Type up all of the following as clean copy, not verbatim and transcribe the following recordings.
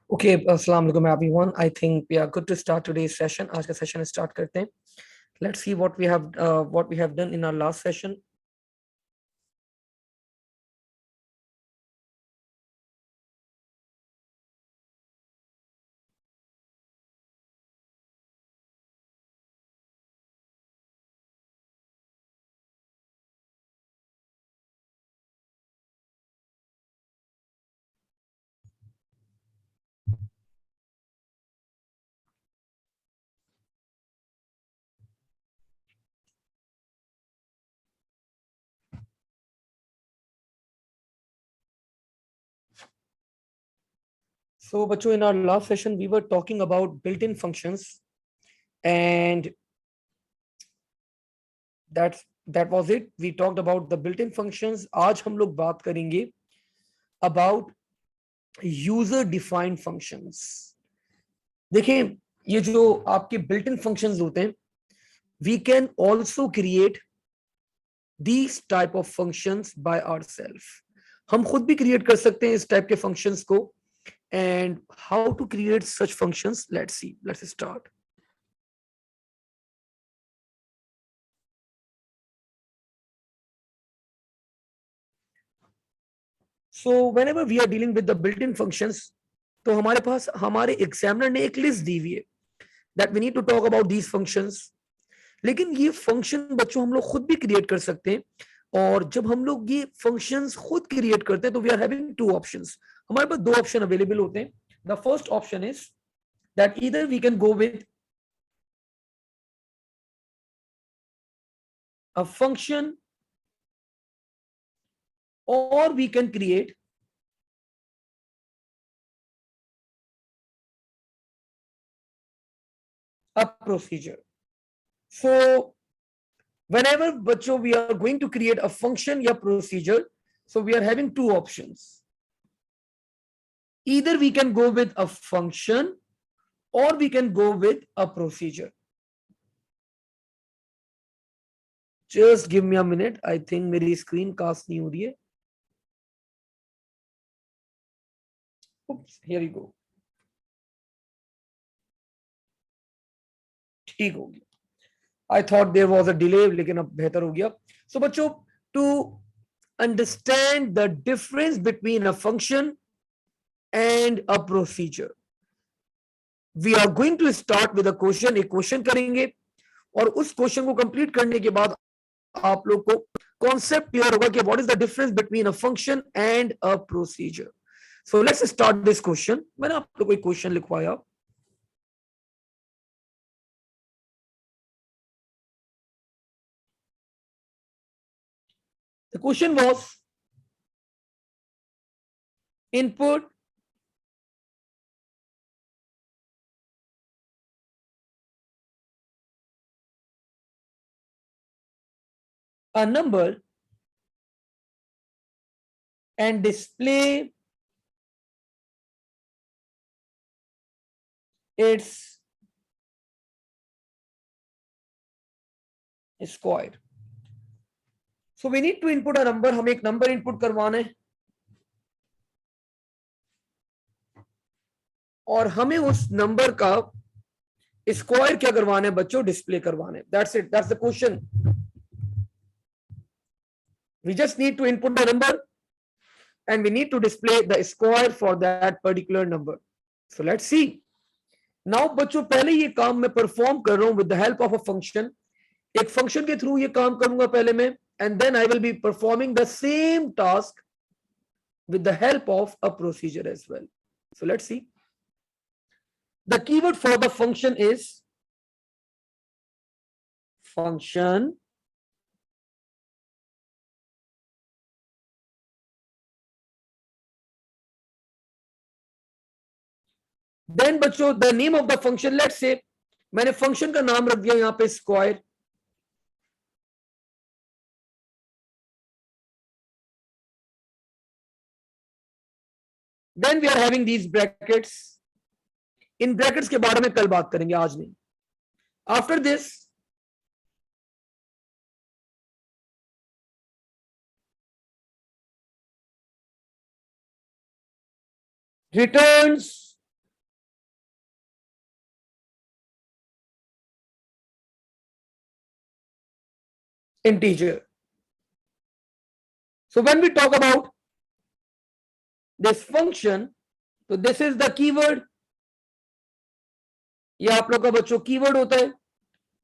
Okay, अस्सलाम वालेकुम everyone. I think we are good to start today's session. आज का session start करते हैं. Let's see what we have done in our last session. So बच्चों, in our last session we were talking about built-in functions, and that was it. We talked about the built-in functions. आज हम लोग बात करेंगे about user defined functions. देखें, ये जो आपके built-in functions होते हैं, we can also create these type of functions by ourselves. हम खुद भी create कर सकते हैं इस type के functions को. And how to create such functions, let's see. Let's start. So whenever we are dealing with the built-in functions, तो हमारे पास हमारे एग्जामिनर ने एक लिस्ट दी हुई है that we need to talk about these functions. लेकिन ये फंक्शन बच्चों हम लोग खुद भी क्रिएट कर सकते हैं. और जब हम लोग ये फंक्शंस खुद क्रिएट करते हैं तो we are having two options. हमारे पास दो ऑप्शन अवेलेबल होते हैं. The first option is that either we can go with a function or we can create a procedure. So whenever बच्चों we are going to create a function या procedure, so we are having two options. Either we can go with a function or we can go with a procedure. Just give me a minute. I think मेरी screen cast नहीं हो रही है. Oops, here you go. ठीक हो गया. I thought there was a delay, लेकिन अब बेहतर हो गया. So बच्चों, to understand the difference between a function and a procedure, we are going to start with a question. एक क्वेश्चन करेंगे और उस क्वेश्चन को कंप्लीट करने के बाद आप लोग को कॉन्सेप्ट क्लियर होगा कि what is the difference between a function and a procedure. So let's start this question. मैंने आप लोग को एक क्वेश्चन लिखवाया. The question was input a number and display its square. So we need to input a number. हमें एक number input करवाना है और हमें उस नंबर का स्क्वायर क्या करवाना है बच्चों, डिस्प्ले करवाना है. That's it, that's the question. We just need to input the number and we need to display the square for that particular number. So let's see. Now बच्चों, पहले ये काम मैं परफॉर्म कर रहा हूं with the help of a function. एक function के थ्रू ये काम करूंगा पहले मैं, and then I will be performing the same task with the help of a procedure as well. So let's see. The keyword for the function is function. Then बच्चों, the name of the function, let's say मैंने function का नाम रख दिया यहां पे square. Then we are having these brackets. In brackets के बारे में कल बात करेंगे, आज नहीं. After this, returns integer. So when we talk about this function, so this is the keyword. ये आप लोग का बच्चों कीवर्ड होता है.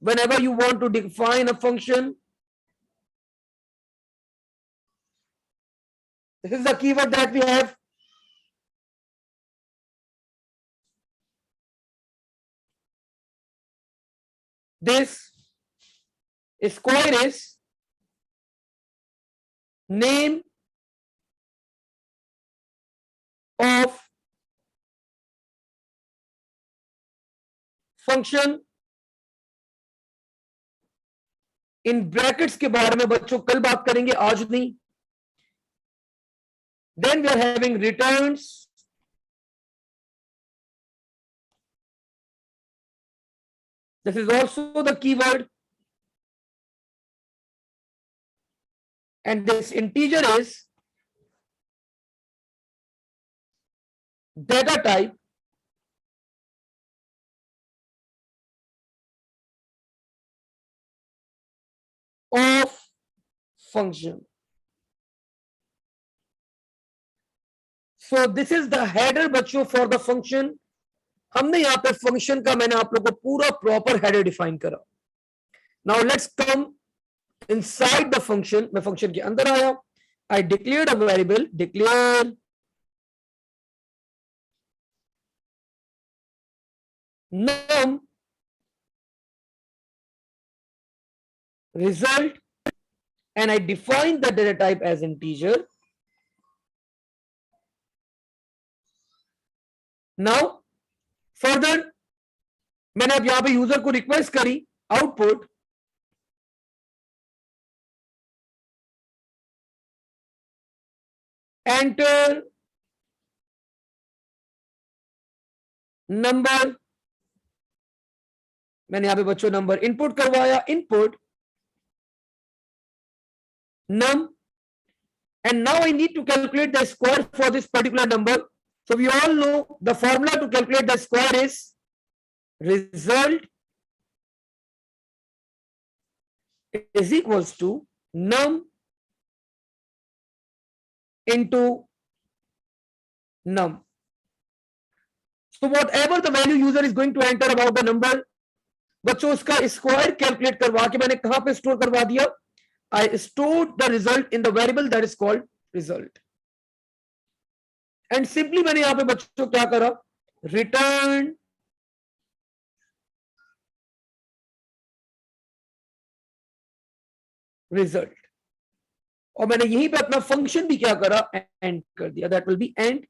Whenever you want to define a function, this is the keyword that we have. This square is name of function. In brackets के बारे में बच्चों कल बात करेंगे, आज नहीं. Then we are having returns. This is also the keyword. And this integer is data type of function. So this is the header बच्चों for the function. हमने यहाँ पे function का मैंने आप लोगों को पूरा proper header define करा. Now let's come inside the function. मैं function के अंदर आया. I declared a variable, declare num result, and I define the data type as integer. Now further मैंने अब यहाँ पे यूजर को रिक्वेस्ट करी आउटपुट एंटर नंबर. मैंने यहाँ पे बच्चों नंबर इनपुट करवाया, input num, and now I need to calculate the square for this particular number. So we all know the formula to calculate the square is result is equals to num into num. So whatever the value user is going to enter about the number, बच्चों उसका square calculate करवा के मैंने कहां पे store करवा दिया. I stored the result in the variable that is called result. And simply मैंने यहां पे बच्चों क्या करा, return result. और मैंने यहीं पे अपना फंक्शन भी क्या करा, एंड कर दिया. That will be end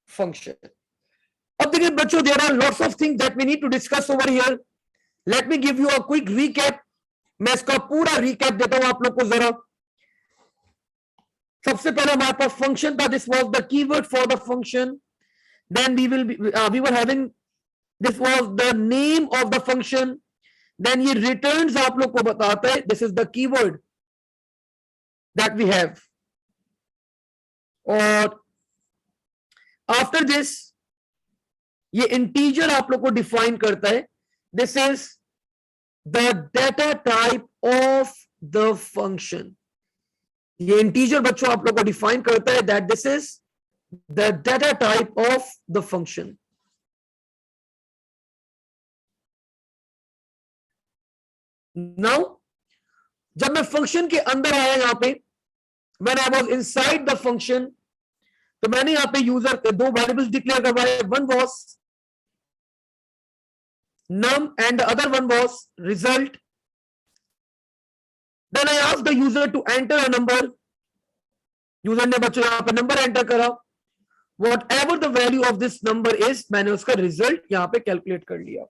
function. अब देखिए बच्चों, there are lots of things that we need to discuss over here. Let me give you a quick recap. मैं इसका पूरा रीकैप देता हूं आप लोग को जरा. सबसे पहले हमारे पास फंक्शन था. This was the keyword for the function. Then we were having, this was the name of the function. Then ये रिटर्न्स आप लोग को बताता है. This is the keyword that we have. और आफ्टर दिस ये इंटीजर आप लोग को डिफाइन करता है. This is the data type of the function. ये इंटीजर बच्चों आप लोग को डिफाइन करता है that this is the data type of the function. Now जब मैं फंक्शन के अंदर आया यहां पे, when I was inside the function, तो मैंने यहां पे यूजर के दो वेरिएबल्स डिक्लेयर करवाए. One was num and the other one was result. Then I asked the user to enter a number. User ने बच्चों यहां पे नंबर एंटर करा. Whatever the value of this number is, मैंने उसका रिजल्ट यहां पे कैलकुलेट कर लिया.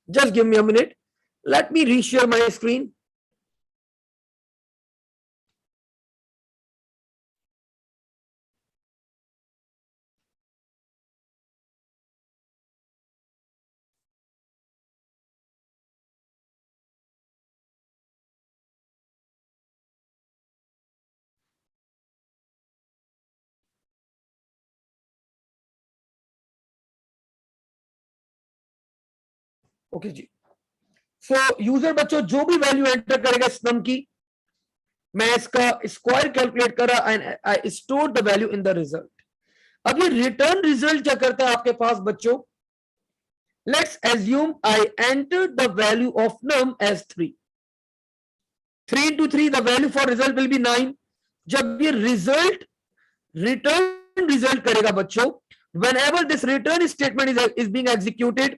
Just give me a minute. Let me reshare my screen. Okay जी। सो यूजर बच्चों जो भी वैल्यू एंटर करेगा इस नम की, मैं इसका स्क्वायर कैलकुलेट कर रहा and I store the value in the result. अब ये रिटर्न रिजल्ट क्या करता है आपके पास बच्चों, let's assume I enter the value of num as 3। 3 into 3 the value for result will be 9। जब ये रिजल्ट रिटर्न रिजल्ट करेगा बच्चों, whenever this return statement is being executed,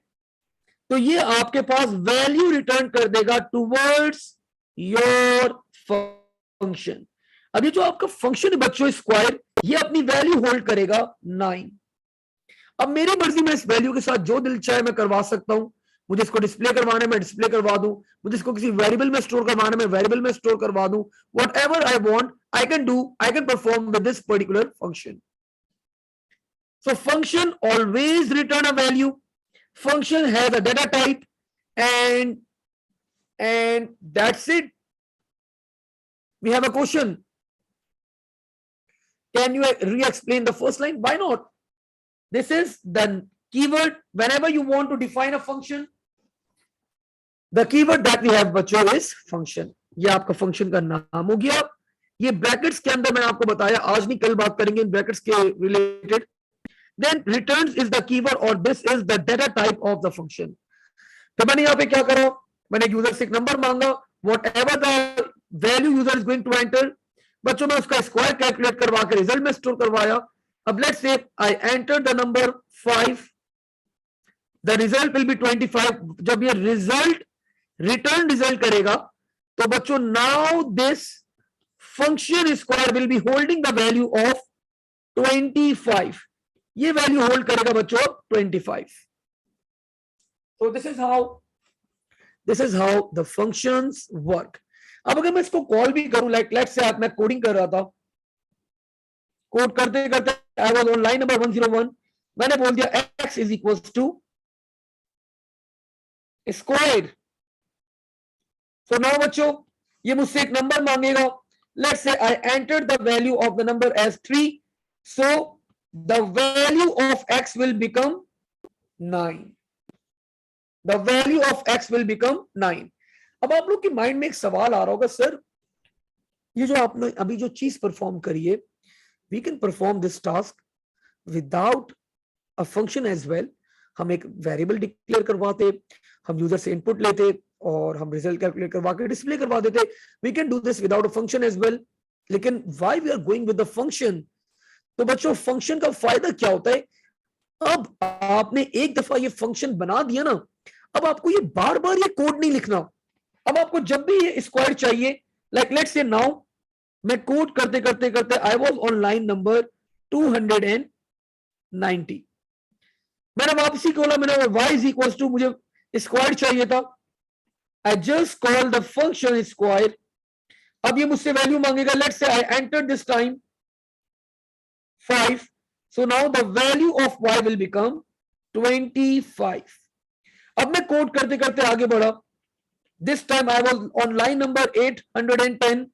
तो ये आपके पास वैल्यू रिटर्न कर देगा टूवर्ड्स योर फंक्शन। अब ये जो आपका फंक्शन है बच्चों स्क्वायर, ये अपनी वैल्यू होल्ड करेगा 9। अब मेरी मर्जी में इस वैल्यू के साथ जो दिल चाहे मैं करवा सकता हूं। मुझे इसको डिस्प्ले करवाने में डिस्प्ले करवा दूं, मुझे इसको किसी वेरिएबल में स्टोर करवाने में वेरिएबल में स्टोर करवा दूं। What ever I want I can do, I can perform with this particular function. So function always return a value. Function has a data type, and that's it. We have a question. Can you re-explain the first line? Why not? This is the keyword. Whenever you want to define a function, the keyword that we have बच्चों is function. ये आपका function का नाम हो गया। ये brackets के अंदर मैंने आपको बताया, आज नहीं कल बात करेंगे इन ब्रैकेट्स के related. Then returns is the keyword or this is the data type of the function. तो मैंने यहाँ पे क्या करा, मैंने यूजर से एक नंबर मांगा, whatever the value user is going to enter, बच्चों मैं उसका स्क्वायर कैलकुलेट करवा के रिजल्ट में स्टोर करवाया। अब let's say I enter the number 5, the result will B 25। जब ये रिजल्ट रिटर्न रिजल्ट करेगा तो बच्चों now this function square will be holding the value of 25। ये वैल्यू होल्ड करेगा बच्चों 25। तो this is how the functions work. अब अगर मैं इसको कॉल भी करूं, लाइक लेट्स से मैं कोडिंग कर रहा था, कोड करते करते I was on line number 101, मैंने बोल दिया x is equals to square. So now बच्चों ये मुझसे एक नंबर मांगेगा, let's say I enter the value of the number as 3, so the value of x will become 9. The value of x will become 9. अब आप लोग के mind में एक सवाल आ रहा होगा, सर ये जो आपने अभी जो चीज परफॉर्म करी है, we can perform this task without a function as well. हम एक वेरिएबल डिक्लेयर करवाते, हम यूजर से इनपुट लेते और हम रिजल्ट कैलकुलेट करवा के डिस्प्ले करवा देते। We can do this without a function as well. लेकिन why we are going with the function? तो बच्चों फंक्शन का फायदा क्या होता है, अब आपने एक दफा ये फंक्शन बना दिया ना, अब आपको ये बार बार ये कोड नहीं लिखना। अब आपको जब भी ये स्क्वायर चाहिए, लाइक लेट्स से नाउ मैं कोड करते करते करते I was on line number 290, मैंने वापसी खोला, मैंने y इज इक्वल टू, मुझे स्क्वायर चाहिए था, I just call the function square. अब ये मुझसे वैल्यू मांगेगा, let's say I enter this time 5, so now the value of y will become 25। अब मैं कोड करते करते आगे बढ़ा, this time I was on line number 810,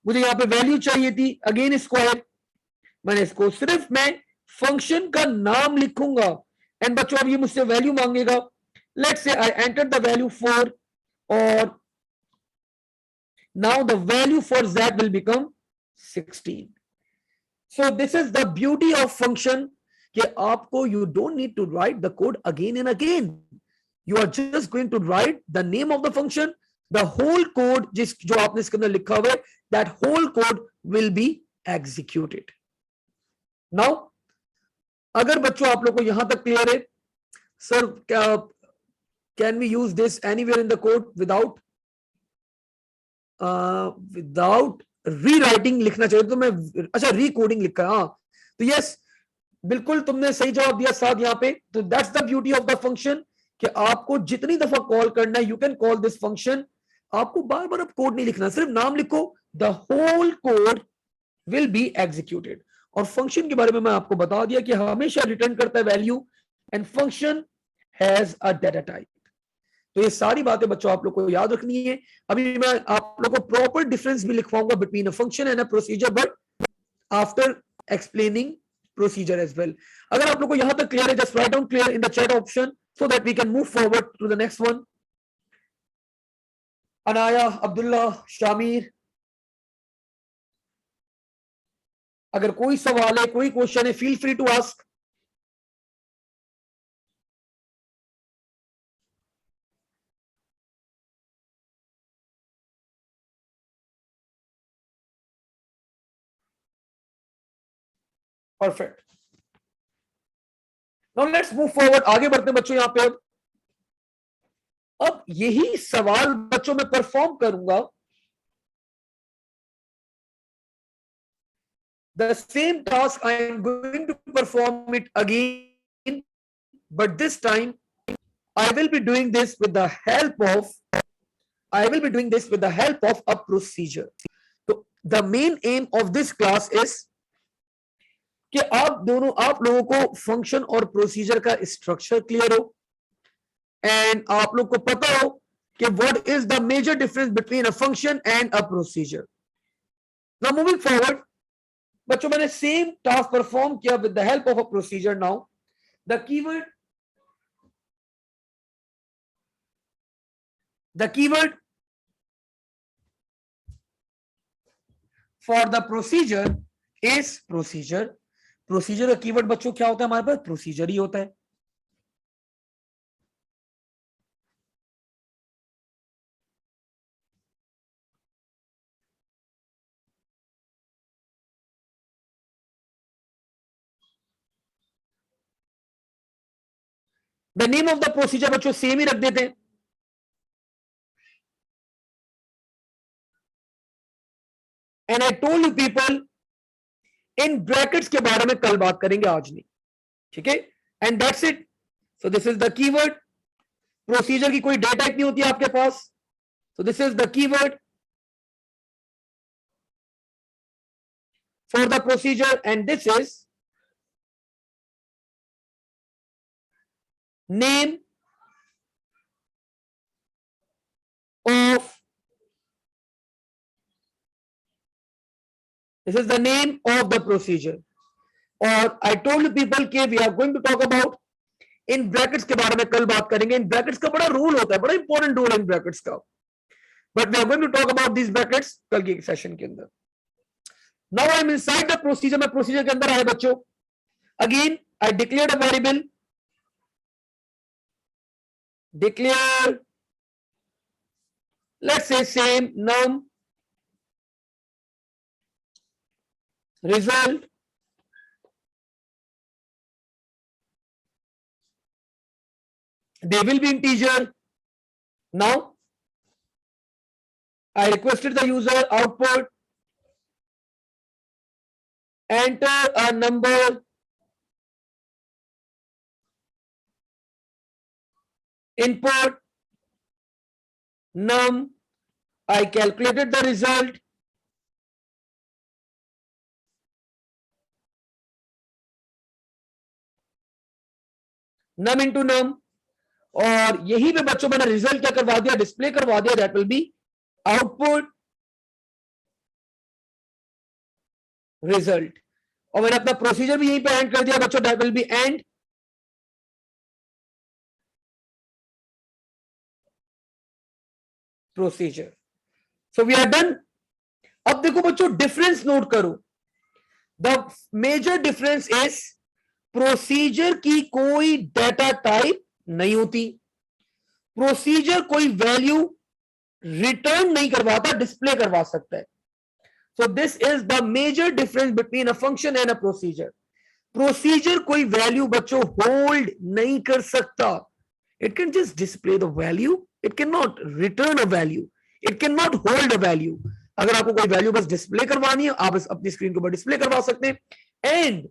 मुझे यहाँ पे वैल्यू चाहिए थी, अगेन स्क्वायर। मैंने इसको सिर्फ मैं फंक्शन का नाम लिखूंगा एंड बच्चों अब ये मुझसे वैल्यू मांगेगा, let's say I enter the value 4 और now the value for z will become 16। So this is the beauty of function कि आपको you don't need to write the code again and again. You are just going to write the name of the function, the whole code जो आपने इसके अंदर लिखा हुआ है, that whole code will be executed. Now अगर बच्चों आप लोग को यहां तक क्लियर है, sir can we use this anywhere in the code without rewriting लिखना चाहिए? तो मैं अच्छा रीकोडिंग लिखा है, हाँ तो यस बिल्कुल तुमने सही जवाब दिया साथ यहाँ पे। तो that's the beauty of the function कि आपको जितनी दफा कॉल करना है you can call this function, आपको बार बार अब कोड नहीं लिखना, सिर्फ नाम लिखो, the whole code will be executed. और फंक्शन के बारे में मैं आपको बता दिया कि हमेशा रिटर्न करता है value and function has a data type. तो ये सारी बातें बच्चों आप लोग को याद रखनी है। अभी मैं आप लोग को प्रॉपर डिफरेंस भी लिखवाऊंगा between a function and a procedure, but after explaining procedure as well. अगर आप लोग को यहां तक क्लियर है, just write down clear in the chat option so that we can move forward to the next one. Anaya, Abdullah, Shamir, अगर कोई सवाल है, कोई क्वेश्चन है, feel free to ask. Perfect. Now let's move forward. आगे बढ़ते हैं बच्चों. यहां पे अब यही सवाल बच्चों में परफॉर्म करूंगा. The same task I am going to perform it again, but this time I will be doing this with the help of a procedure. So the main aim of this class is कि आप लोगों को function और procedure का structure clear हो, and आप लोग को पता हो कि what is the major difference between a function and a procedure. Now moving forward बच्चों, मैंने सेम टास्क परफॉर्म किया with the help of a procedure. Now the keyword for the procedure is procedure. Procedure का keyword बच्चों क्या होता है? हमारे पास procedure ही होता है. The name of the procedure बच्चों सेम ही रख देते हैं. And I told you people, in brackets के बारे में कल बात करेंगे, आज नहीं. ठीक है, and that's it. So this is the keyword. Procedure की कोई डेटा टाइप नहीं होती है आपके पास. So this is the keyword for the procedure, and this is name of the procedure. और I told people कि we are going to talk about in brackets के बारे में कल बात करेंगे. इन ब्रैकेट्स का बड़ा रूल होता है, बड़ा इंपॉर्टेंट रूल है इन ब्रैकेट्स का, but we are going to talk about this brackets कल के सेशन के अंदर. Now I am inside the procedure. मैं प्रोसीजर के अंदर आया बच्चों. Again I declared a variable, declare, let's say same num result, they will be integer. Now I requested the user output, enter a number, input num, I calculated the result, num into num, और यही पे बच्चों मैंने result क्या करवा दिया? Display करवा दिया. That will B output result. और मैंने अपना प्रोसीजर भी यहीं पे एंड कर दिया बच्चों. That will be end procedure. So we are done. अब देखो बच्चों, डिफरेंस नोट करो. The major difference is procedure की कोई डेटा टाइप नहीं होती. प्रोसीजर कोई वैल्यू रिटर्न नहीं करवाता, डिस्प्ले करवा सकता है. So this is the major difference between a function and a procedure. Procedure कोई वैल्यू बच्चों होल्ड नहीं कर सकता. It can just display the value, it can not return a value, it can not hold a value. अगर आपको कोई value बस display करवानी है, आप अपनी स्क्रीन के ऊपर डिस्प्ले करवा सकते हैं. एंड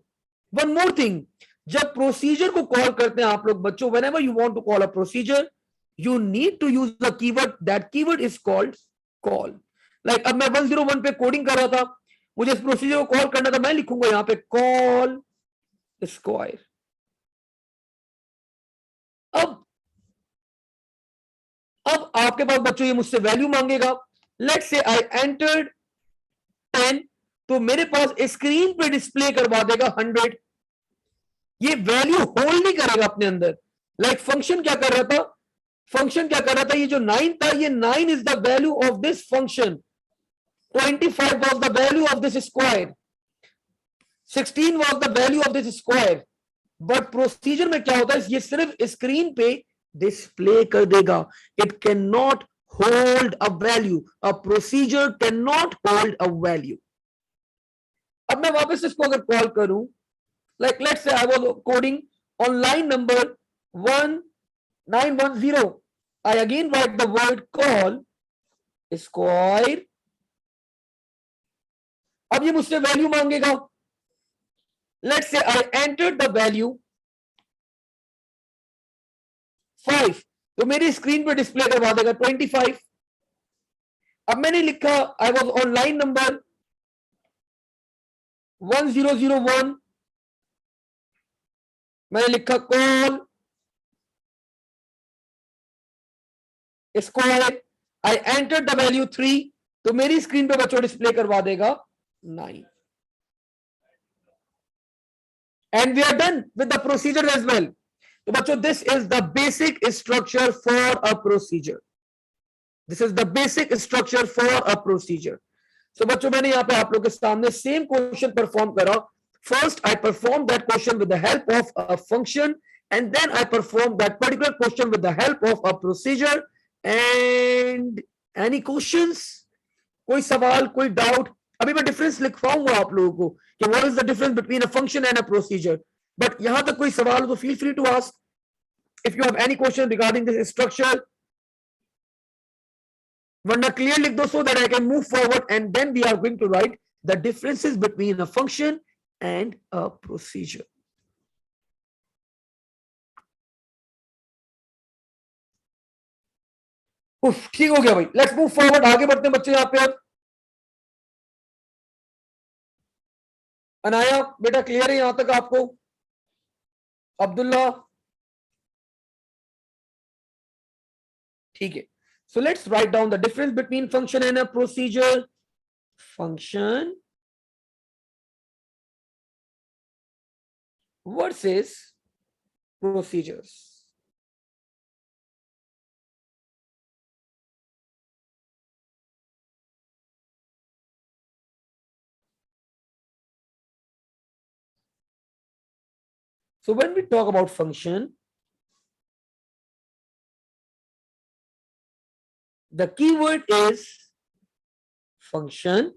वन मोर थिंग, जब प्रोसीजर को कॉल करते हैं आप लोग बच्चों, whenever you want to call a procedure, you need to use the keyword. That keyword is called call. Like अब मैं 101 पे कोडिंग कर रहा था, मुझे इस प्रोसीजर को कॉल करना था, मैं लिखूंगा यहां पे कॉल स्क्वायर. अब आपके पास बच्चों ये मुझसे वैल्यू मांगेगा. लेट्स से आई एंटर्ड 10, तो मेरे पास स्क्रीन पे डिस्प्ले करवा देगा 100. ये वैल्यू होल्ड नहीं करेगा अपने अंदर. लाइक फंक्शन क्या कर रहा था, फंक्शन क्या कर रहा था, ये जो 9 था, ये 9 is the value of this function, 25 was the value of this square, 16 was the value of this square. But procedure में क्या होता है, ये सिर्फ स्क्रीन पे डिस्प्ले कर देगा, it can not hold a value, a procedure can not hold a value. अब मैं वापस इसको अगर कॉल करूं, like let's say I was coding on line number 1910, I again right the word call square. अब ये मुझसे वैल्यू मांगेगा, let's say I enter the value 5, तो मेरी स्क्रीन पे डिस्प्ले करवा देगा 25. अब मैंने लिखा I was on line number 1001, मैंने लिखा call square, I enter the value 3, तो मेरी स्क्रीन पे बच्चों डिस्प्ले करवा देगा 9. And we are done with the procedure as well. तो बच्चों this is the basic structure for a procedure, this is the basic structure for a procedure. So बच्चों मैंने यहाँ पे आप लोग के सामने सेम क्वेश्चन परफॉर्म करा. First I perform that question with the help of a function, and then I perform that particular question with the help of a procedure. And any questions, कोई सवाल, कोई डाउट? अभी मैं difference लिखवाऊंगा आप लोगों को कि what is the difference between a function and a procedure. But यहां तक कोई सवाल हो तो feel free to ask if you have any question regarding this structure. वरना क्लियर लिख दो so that I can move forward, and then we are going to write the differences between a function and a procedure. उफ, ठीक हो गया भाई. Let's move forward, आगे बढ़ते हैं बच्चे. यहाँ पे अब अनाया बेटा क्लियर है यहां तक आपको? अब्दुल्ला ठीक है. So let's write down the difference between function and a procedure. Function versus procedures. So when we talk about function, the keyword is function.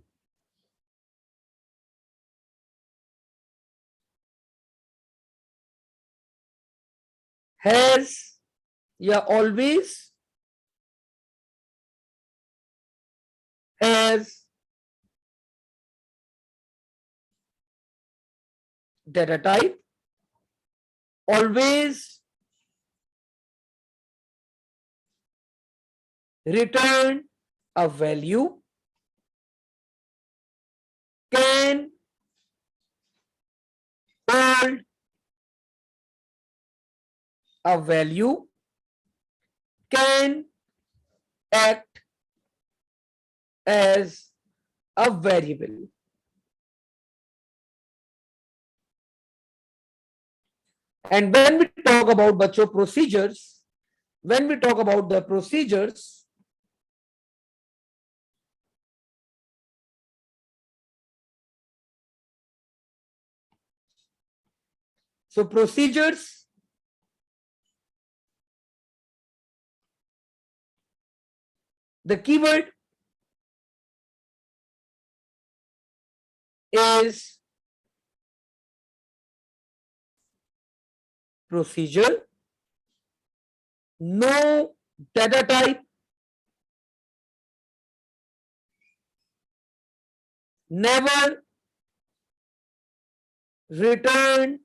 Has या always has data type, always return a value, can hold a value, can act as a variable. And when we talk about बच्चों procedures, when we talk about the procedures, so procedures the keyword is procedure, no data type, never return,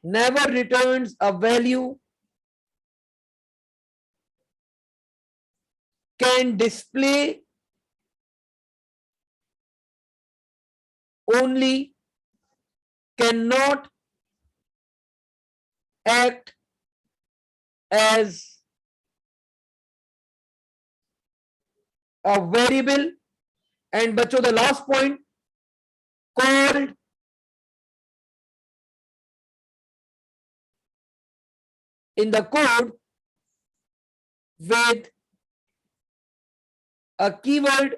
never returns a value, can display only, cannot act as a variable, and बच्चों the last point, called in the code with a keyword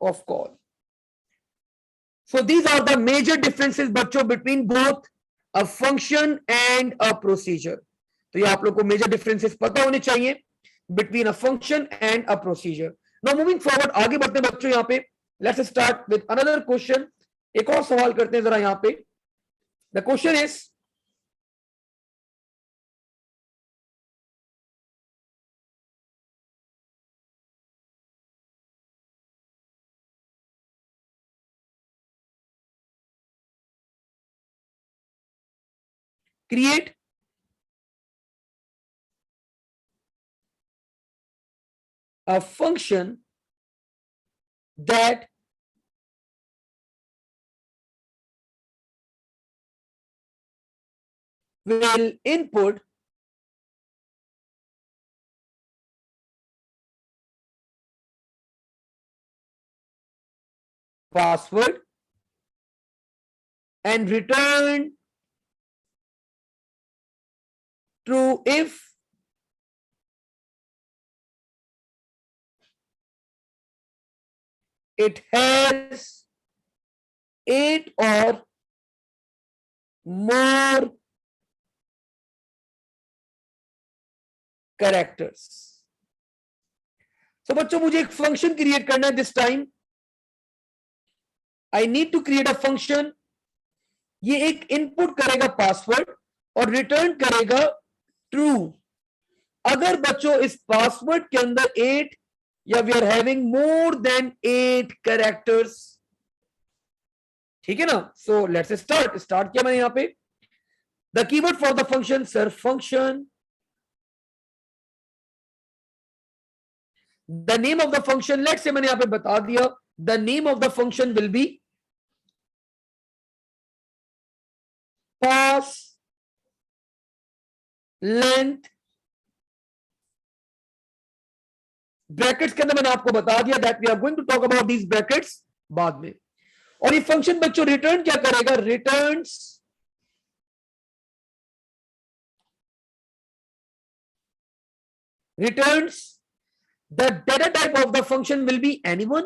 of call. So these are the major differences बच्चों between both a function and a procedure. तो ये आप लोग को major differences पता होने चाहिए between a function and a procedure. Now moving forward, आगे बढ़ते हैं बच्चों यहाँ पे. Let's start with another question. एक और सवाल करते हैं जरा यहाँ पे. The question is, create a function that will input password and return true if it has 8 or more characters. So बच्चों मुझे एक फंक्शन क्रिएट करना है. This time I need to create a function. ये एक इनपुट करेगा password और return करेगा ट्रू अगर बच्चों इस पासवर्ड के अंदर 8 या we are having more than 8 characters. ठीक है ना. सो लेट्स स्टार्ट किया मैंने यहां पे. The keyword for the function, sir function. The name of the function, let's say मैंने यहां पे बता दिया, the name of the function will be pass length. Brackets के अंदर मैंने आपको बता दिया that we are going to talk about these brackets बाद में. और ये फंक्शन बच्चों रिटर्न क्या करेगा? Returns the data type of the function will be anyone.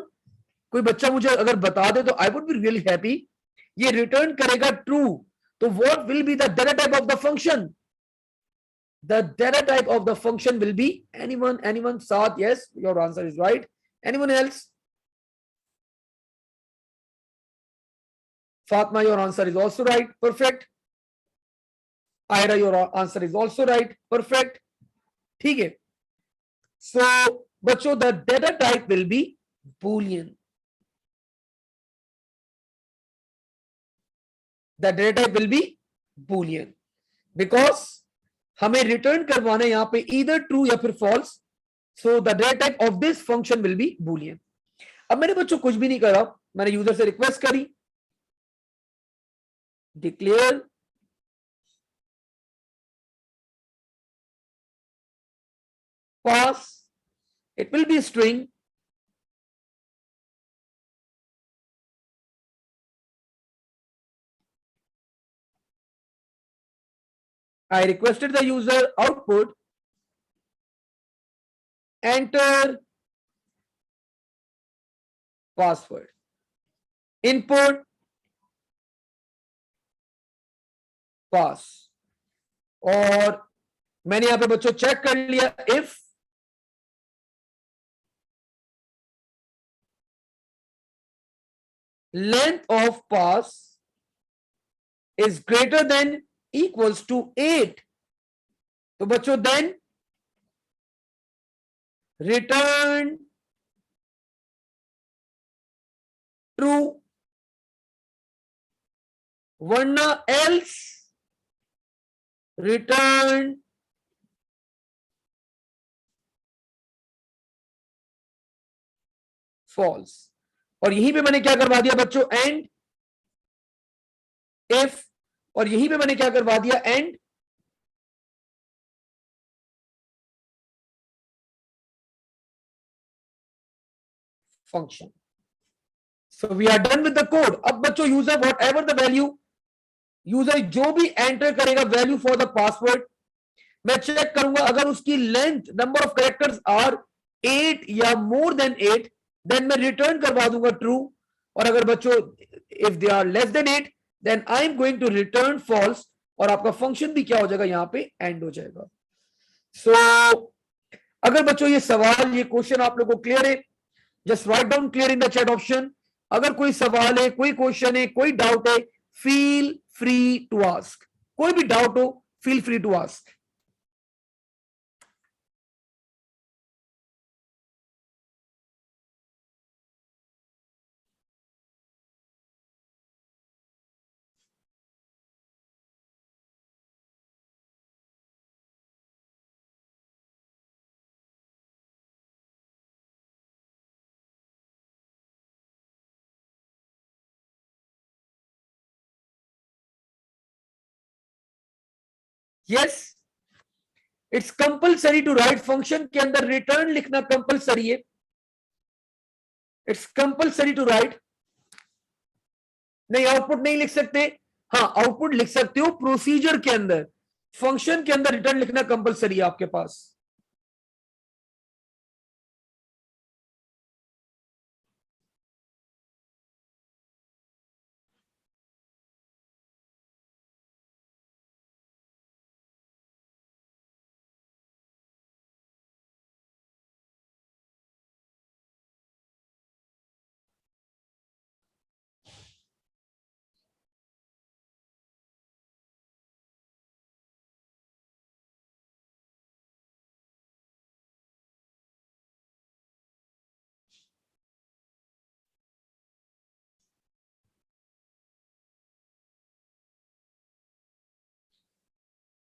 कोई बच्चा मुझे अगर बता दे तो I would be really happy. ये रिटर्न करेगा ट्रू. तो what will be the data type of the function? The data type of the function will be anyone. Saad, yes, your answer is right. Anyone else? Fatma, your answer is also right. Perfect. Ira, your answer is also right. Perfect. ठीक है. So बच्चों, the data type will be Boolean. The data type will be Boolean because हमें return करवाना है यहां पे either true या फिर false. So the data type of this function will be Boolean. अब मैंने बच्चों कुछ भी नहीं करा. मैंने यूजर से रिक्वेस्ट करी, declare pass, it will be string. I requested the user output, enter password, input pass. और मैंने यहां पे बच्चों चेक कर लिया if length of pass is greater than equals to 8. तो बच्चों देन रिटर्न ट्रू, वरना एल्स रिटर्न फॉल्स. और यहीं पे मैंने क्या करवा दिया बच्चों? End if. और यहीं पे मैंने क्या करवा दिया? End function. So we are done with the code. अब बच्चों user whatever the value user जो भी एंटर करेगा वैल्यू फॉर द पासवर्ड, मैं चेक करूंगा अगर उसकी length number of characters are 8 या मोर देन 8, देन मैं रिटर्न करवा दूंगा ट्रू। और अगर बच्चों if they are less than 8, then I am going to return false, और आपका फंक्शन भी क्या हो जाएगा, यहां पे एंड हो जाएगा। सो अगर बच्चों ये सवाल, ये क्वेश्चन आप लोगों को क्लियर है, just write down clear in the chat option. अगर कोई सवाल है, कोई क्वेश्चन है, कोई डाउट है, फील फ्री टू आस्क। कोई भी डाउट हो, feel free to ask. Yes, it's compulsory to write. Function के अंदर रिटर्न लिखना कंपल्सरी है। It's compulsory to write. नहीं, आउटपुट नहीं लिख सकते। हाँ, आउटपुट लिख सकते हो प्रोसीजर के अंदर, फंक्शन के अंदर रिटर्न लिखना कंपल्सरी है आपके पास।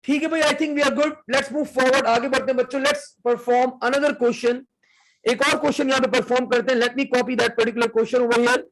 ठीक है भाई, I think we are good. Let's move forward, आगे बढ़ते हैं बच्चों। Let's perform another question. एक और क्वेश्चन यहां पे परफॉर्म करते हैं। Let me copy that particular question over here.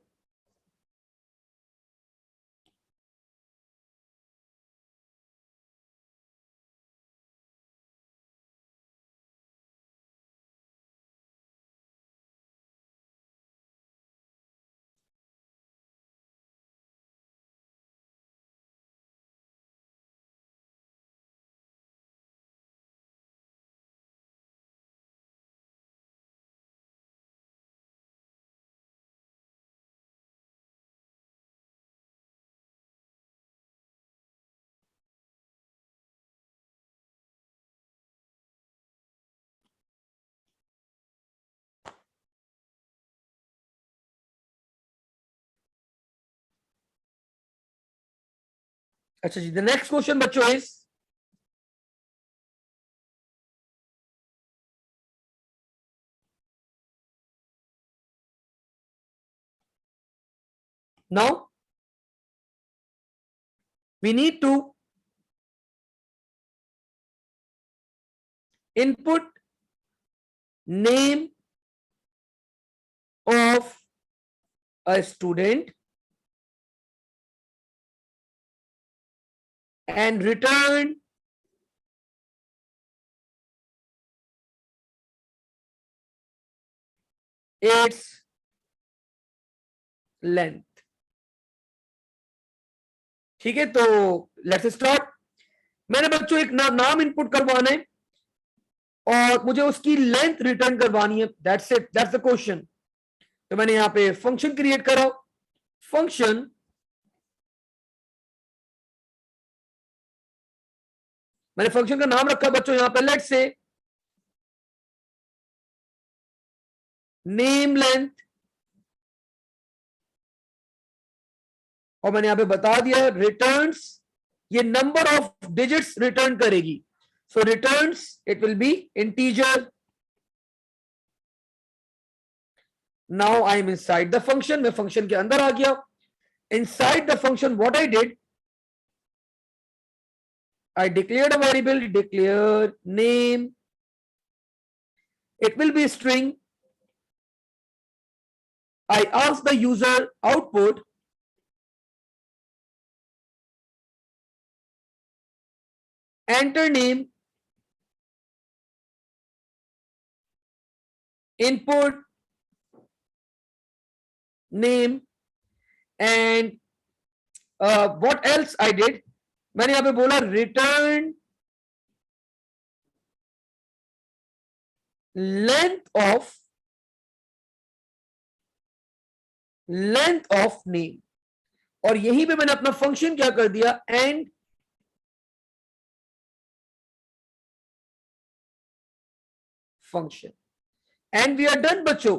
अच्छा जी, द नेक्स्ट क्वेश्चन बच्चों is, now we need to input name of a student and return its length। ठीक है, तो लेट्स स्टार्ट। मैंने बच्चों एक नाम इनपुट करवाना है और मुझे उसकी लेंथ रिटर्न करवानी है। That's it, that's the question. तो मैंने यहां पे फंक्शन क्रिएट करा। फंक्शन, मैंने फंक्शन का नाम रखा बच्चों यहां पे, लेट्स से नेम लेंथ, और मैंने यहां पे बता दिया रिटर्न्स, ये नंबर ऑफ डिजिट्स रिटर्न करेगी। So returns it will be integer. Now I am inside the function, मैं फंक्शन के अंदर आ गया। Inside the function what I did, I declared a variable, declare name, it will be string. I ask the user output, enter name, input name, and what else I did, मैंने यहां पे बोला return length of name, और यहीं पे मैंने अपना function क्या कर दिया, end function, end we are done बच्चों।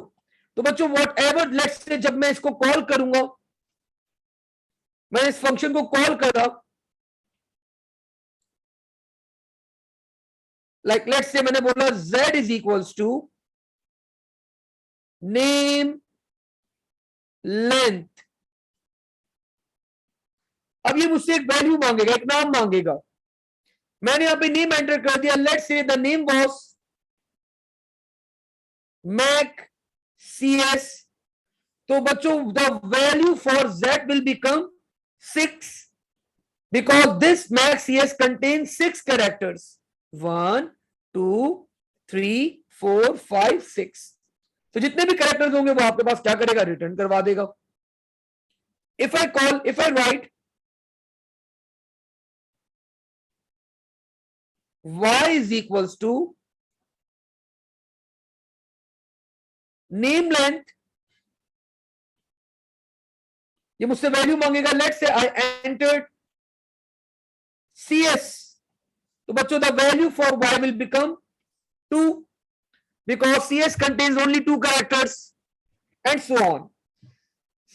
तो बच्चों व्हाट एवर, लेट्स से जब मैं इसको कॉल करूंगा, मैंने इस फंक्शन को कॉल करा, लाइक लेट्स से मैंने बोला z is equals to name length. अब ये मुझसे एक वैल्यू मांगेगा, एक नाम मांगेगा, मैंने यहां पे नेम एंटर कर दिया, let's say the name was mac cs। तो बच्चों the value for z will become 6 because this mac cs contains 6 characters, 1 2 3 4 5 6। तो जितने भी कैरेक्टर्स होंगे वो आपके पास क्या करेगा, रिटर्न करवा देगा। If I right y is equals to name length, ये मुझसे वैल्यू मांगेगा, let's say I entered cs। तो बच्चों the value for y will become 2 because cs contains only 2 characters and so on।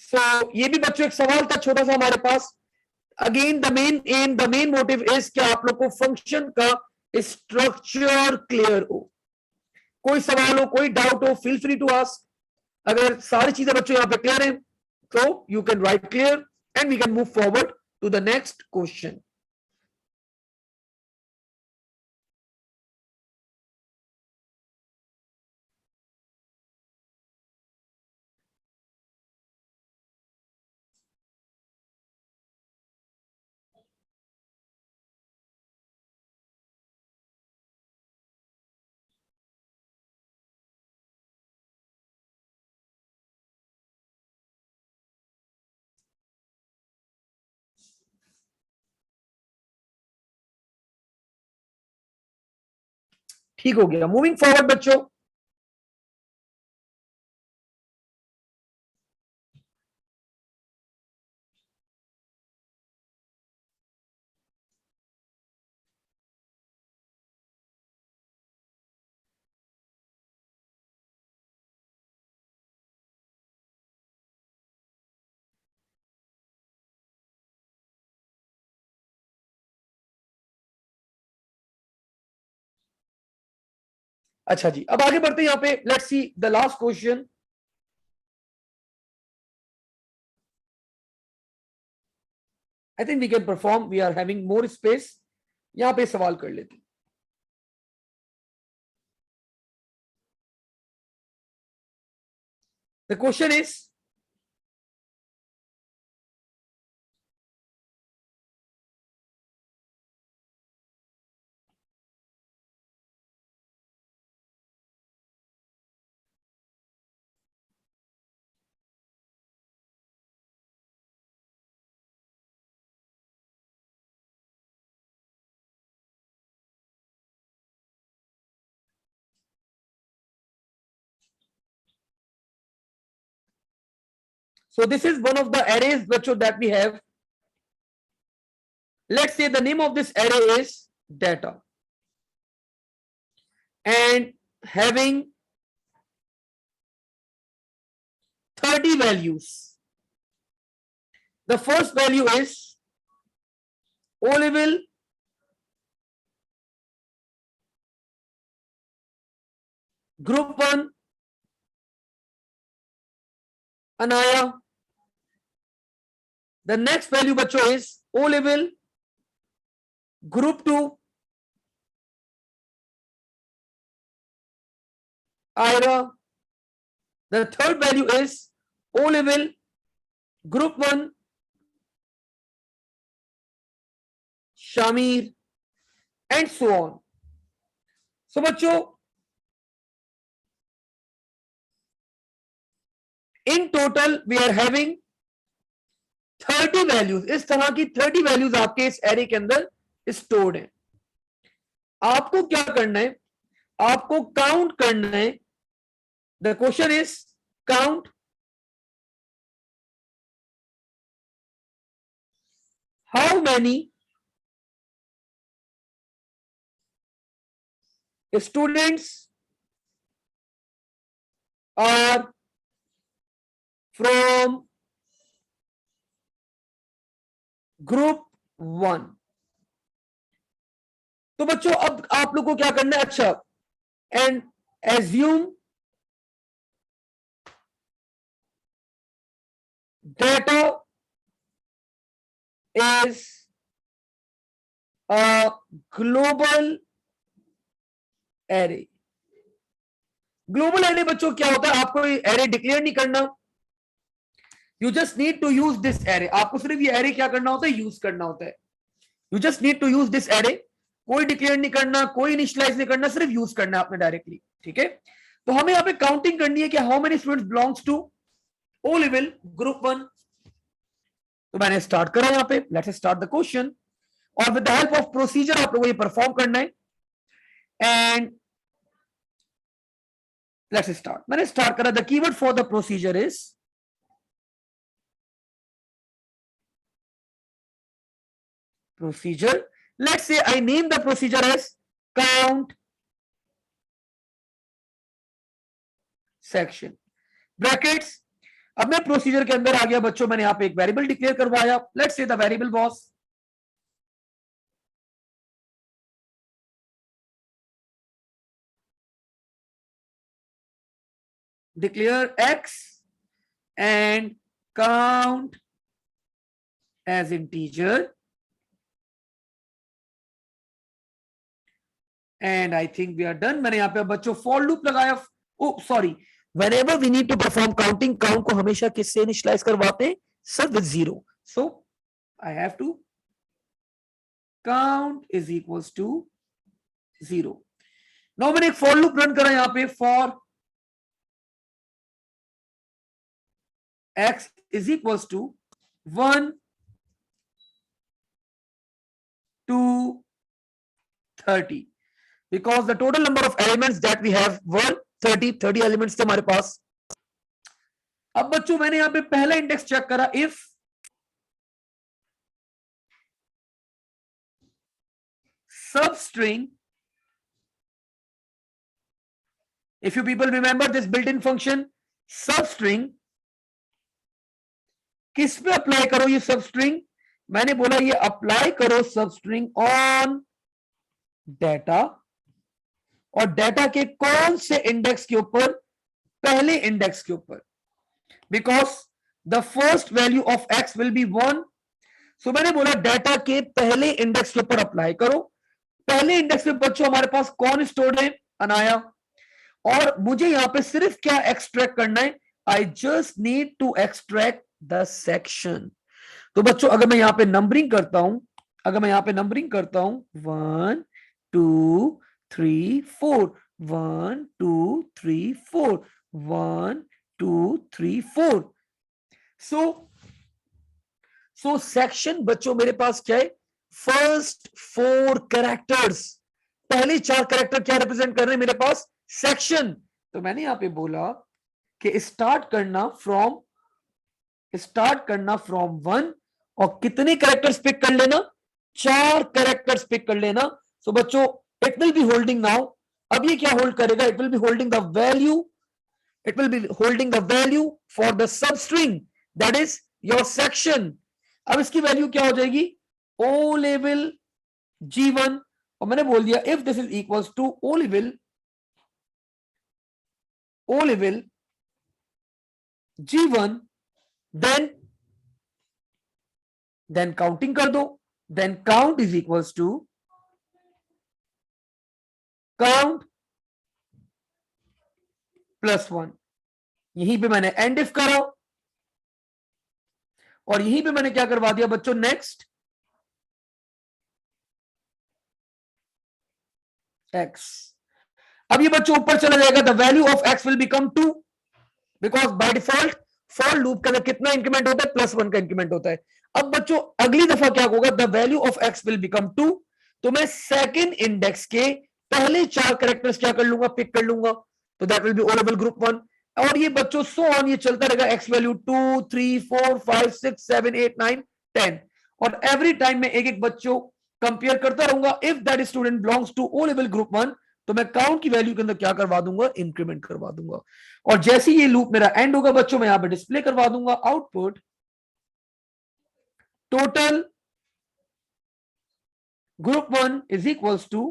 सो ये भी बच्चों एक सवाल था छोटा सा हमारे पास। Again the main motive is कि आप लोग को फंक्शन का स्ट्रक्चर क्लियर हो, कोई सवाल हो, कोई डाउट हो, फील फ्री टू आस्क। अगर सारी चीजें बच्चों यहाँ पे क्लियर है तो you can write clear and we can move forward to the next question. ठीक हो गया, मूविंग फॉरवर्ड बच्चों। अच्छा जी, अब आगे बढ़ते हैं यहाँ पे, let's see the last question. I think we can perform, we are having more space. यहाँ पे सवाल कर लेते हैं। The question is, so this is one of the arrays bachcho that we have. Let's say the name of this array is data and having 30 values. The first value is OLevel group 1 Anaya. The next value bachcho is OLevel group 2 Ira. The third value is OLevel group 1 Shamir, and so on. So bachcho, in total we are having 30 values, इस तरह की 30 values आपके इस array के अंदर stored है। आपको क्या करना है, आपको काउंट करना है। The question is count how many students are from group 1। तो बच्चों अब आप लोग को क्या करना है, अच्छा, and assume data is a global array। Global array बच्चों क्या होता है, आपको एरे डिक्लेयर नहीं करना, you just need to use this array. आपको सिर्फ ये एरे क्या करना होता है, यूज करना होता है। You just need to use this array, कोई डिक्लेयर नहीं करना, कोई इनिशियलाइज नहीं करना, सिर्फ यूज करना है आपने डायरेक्टली। ठीक है, तो हमें यहाँ पे काउंटिंग करनी है कि how many students belongs to O level group 1। तो मैंने स्टार्ट करा यहाँ पे, लेट्स स्टार्ट द क्वेश्चन, और with the help of procedure आप लोगों को ये परफॉर्म करना है। एंड लेट्स स्टार्ट, मैंने स्टार्ट करा। The keyword for the procedure is procedure. Let's say I name the procedure as count section brackets। अब मैं प्रोसीजर के अंदर आ गया बच्चों, मैंने यहां पे एक वेरिएबल डिक्लेयर करवाया। Let's say the variable was declare x and count as integer, and I think we are done। मैंने यहां पे बच्चों फॉर लूप लगाया। ओ sorry, whenever we need to perform counting, count को हमेशा किससे इनिशियलाइज करवाते हैं, sir with 0। so I have to count is equals to 0। Now मैंने एक फॉर लूप रन करा यहां पे, for x is equals to 1 to 30 because the total number of elements that we have were 30 elements थे हमारे पास। अब बच्चों मैंने यहां पे पहला इंडेक्स चेक करा, if substring, if you people remember this built-in function substring, किस पे अप्लाई करो ये सबस्ट्रिंग, मैंने बोला ये अप्लाई करो सबस्ट्रिंग ऑन डेटा, और डेटा के कौन से इंडेक्स के ऊपर, पहले इंडेक्स के ऊपर, because the first value of x will be 1। सो मैंने बोला डेटा के पहले इंडेक्स के ऊपर अप्लाई करो। पहले इंडेक्स पे बच्चों हमारे पास कौन स्टोर्ड है, अनाया, और मुझे यहां पे सिर्फ क्या एक्सट्रैक्ट करना है, I just need to extract the section. तो बच्चों अगर मैं यहां पे नंबरिंग करता हूं, अगर मैं यहां पे नंबरिंग करता हूं 1 2 3 4 1 2 3 4 1 2 3 4, सो सेक्शन बच्चों मेरे पास क्या है, फर्स्ट 4 कैरेक्टर्स, पहले 4 कैरेक्टर क्या रिप्रेजेंट कर रहे हैं मेरे पास, सेक्शन। तो मैंने यहां पे बोला कि स्टार्ट करना फ्रॉम 1, और कितने कैरेक्टर्स पिक कर लेना, 4 कैरेक्टर्स पिक कर लेना। सो बच्चों it will be holding now, अब ये क्या होल्ड करेगा, it will be holding the value, it will be holding the value for the sub string that is your section. अब इसकी वैल्यू क्या हो जाएगी, ओ लेवल G1, और मैंने बोल दिया if this is equals to O level G1, then counting कर दो, then count is equals to count +1। यहीं पे मैंने एंड इफ करा, और यहीं पे मैंने क्या करवा दिया बच्चों, नेक्स्ट x। अब ये बच्चों ऊपर चला जाएगा, the value of x will become 2 because by default for loop के अंदर कितना इंक्रीमेंट होता है, +1 का इंक्रीमेंट होता है। अब बच्चों अगली दफा क्या होगा, the value of x will become 2, तो मैं सेकंड इंडेक्स के पहले 4 कैरेक्टर्स क्या कर लूंगा, पिक कर लूंगा, तो that will be O level group 1। और ये बच्चों सो ऑन, ये चलता रहेगा, एक्स वैल्यू 2 3 4 5 6 7 8 9 10, और एवरी टाइम में एक एक बच्चों कंपेयर करता रहूंगा। If that student belongs to O level group 1, तो मैं काउंट की वैल्यू के अंदर क्या करवा दूंगा, इंक्रीमेंट करवा दूंगा। और जैसे ये लूप मेरा एंड होगा बच्चों, मैं यहां पे डिस्प्ले करवा दूंगा output total group 1 is equals to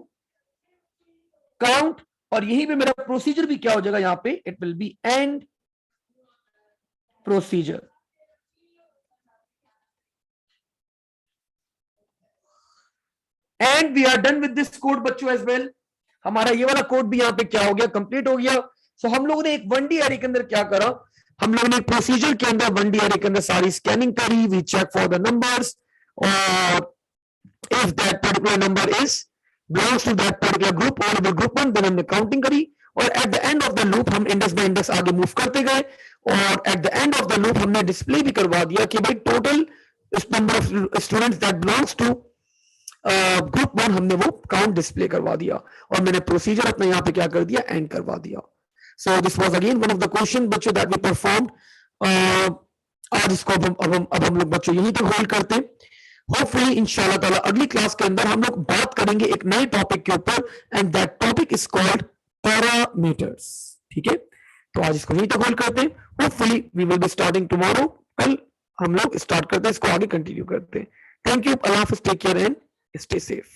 count, और यहीं पे मेरा प्रोसीजर भी क्या हो जाएगा, यहां पे it will be end procedure. And we are done with this code बच्चों एज वेल। हमारा ये वाला कोड भी यहाँ पे क्या हो गया, कंप्लीट हो गया। सो हम लोगों ने एक 1D एरे के अंदर क्या करा, हम लोगों ने एक प्रोसीजर के अंदर 1D एरे के अंदर सारी स्कैनिंग करी, we check for the numbers, और if that particular number is belongs to that particular group और ग्रुप 1, देन हमने काउंटिंग करी, और at the end of the loop हम इंडेक्स बाय इंडेक्स आगे मूव करते गए, और at the end of the loop हमने डिस्प्ले भी करवा दिया कि भाई total number of students that belongs to group 1 हमने वो काउंट डिस्प्ले करवा दिया, और मैंने प्रोसीजर अपने यहाँ पे क्या कर दिया, एंड करवा दिया। So this was again one of the question बच्चों दैट वी परफॉर्म्ड। आज इसको अब हम लोग बच्चों यहीं तक होल्ड करते हैं। होपफुली इंशाल्लाह ताला अगली क्लास के अंदर हम लोग बात करेंगे एक नए टॉपिक के ऊपर, and that topic is called parameters. ठीक है, तो आज इसको यहीं तक होल्ड करते हैं। Hopefully we will be starting tomorrow, कल हम लोग स्टार्ट करते हैं, इसको आगे कंटिन्यू करते हैं। थैंक यू, अल्लाह हाफिज, take care and stay safe.